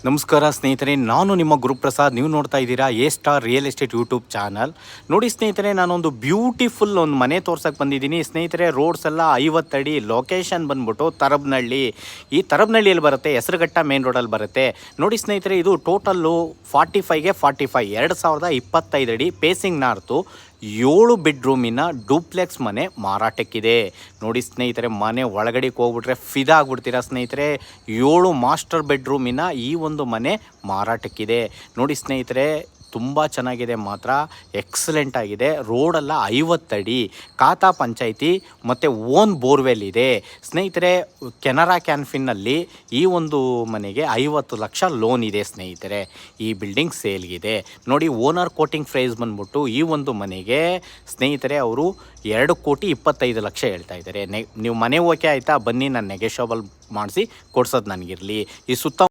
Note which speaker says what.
Speaker 1: ನಮಸ್ಕಾರ ಸ್ನೇಹಿತರೆ, ನಾನು ನಿಮ್ಮ ಗುರುಪ್ರಸಾದ್. ನೀವು ನೋಡ್ತಾ ಇದ್ದೀರಾ A star real estate YouTube channel. ನೋಡಿ ಸ್ನೇಹಿತರೆ, ನಾನೊಂದು ಬ್ಯೂಟಿಫುಲ್ ಒಂದು ಮನೆ ತೋರ್ಸಕ್ಕೆ ಬಂದಿದ್ದೀನಿ ಸ್ನೇಹಿತರೆ. ರೋಡ್ಸ್ ಎಲ್ಲ 50 ಅಡಿ, ಲೊಕೇಶನ್ ಬಂದ್ಬಿಟ್ಟು ತರಬ್ನಹಳ್ಳಿ. ಈ ತರಬ್ನಹಳ್ಳಿಯಲ್ಲಿ ಬರುತ್ತೆ, ಹೆಸರುಘಟ್ಟ ಮೇನ್ ರೋಡಲ್ಲಿ ಬರುತ್ತೆ. ನೋಡಿ ಸ್ನೇಹಿತರೆ, ಇದು ಟೋಟಲ್ಲು 45ಗೆ 45 2025 ಅಡಿ, ಪೇಸಿಂಗ್ ನಾರ್ತು, 7 ಬೆಡ್ರೂಮಿನ ಡೂಪ್ಲೆಕ್ಸ್ ಮನೆ ಮಾರಾಟಕ್ಕಿದೆ. ನೋಡಿ ಸ್ನೇಹಿತರೆ, ಮನೆ ಒಳಗಡೆಗೆ ಹೋಗ್ಬಿಟ್ರೆ ಫಿದಾ ಆಗ್ಬಿಡ್ತೀರಾ ಸ್ನೇಹಿತರೆ. 7 ಮಾಸ್ಟರ್ ಬೆಡ್ರೂಮಿನ ಈ ಒಂದು ಮನೆ ಮಾರಾಟಕ್ಕಿದೆ. ನೋಡಿ ಸ್ನೇಹಿತರೆ, ತುಂಬ ಚೆನ್ನಾಗಿದೆ, ಮಾತ್ರ ಎಕ್ಸಲೆಂಟ್ ಆಗಿದೆ. ರೋಡೆಲ್ಲ 50 ಅಡಿ, ಖಾತಾ ಪಂಚಾಯಿತಿ ಮತ್ತು ಓನ್ ಬೋರ್ವೆಲ್ ಇದೆ ಸ್ನೇಹಿತರೆ. ಕೆನರಾ ಕ್ಯಾನ್ಫಿನ್ನಲ್ಲಿ ಈ ಒಂದು ಮನೆಗೆ 50 ಲಕ್ಷ ಲೋನ್ ಇದೆ ಸ್ನೇಹಿತರೆ. ಈ ಬಿಲ್ಡಿಂಗ್ ಸೇಲ್ಗಿದೆ. ನೋಡಿ, ಓನರ್ ಕೋಟಿಂಗ್ ಪ್ರೈಸ್ ಬಂದ್ಬಿಟ್ಟು ಈ ಒಂದು ಮನೆಗೆ ಸ್ನೇಹಿತರೆ ಅವರು 2,25,00,000 ಹೇಳ್ತಾ ಇದ್ದಾರೆ. ನೀವು ಮನೆ ಓಕೆ ಆಯಿತಾ, ಬನ್ನಿ, ನಾನು ನೆಗೆಷಬಲ್ ಮಾಡಿಸಿ ಕೊಡ್ಸೋದು ನನಗಿರಲಿ. ಈ ಸುತ್ತ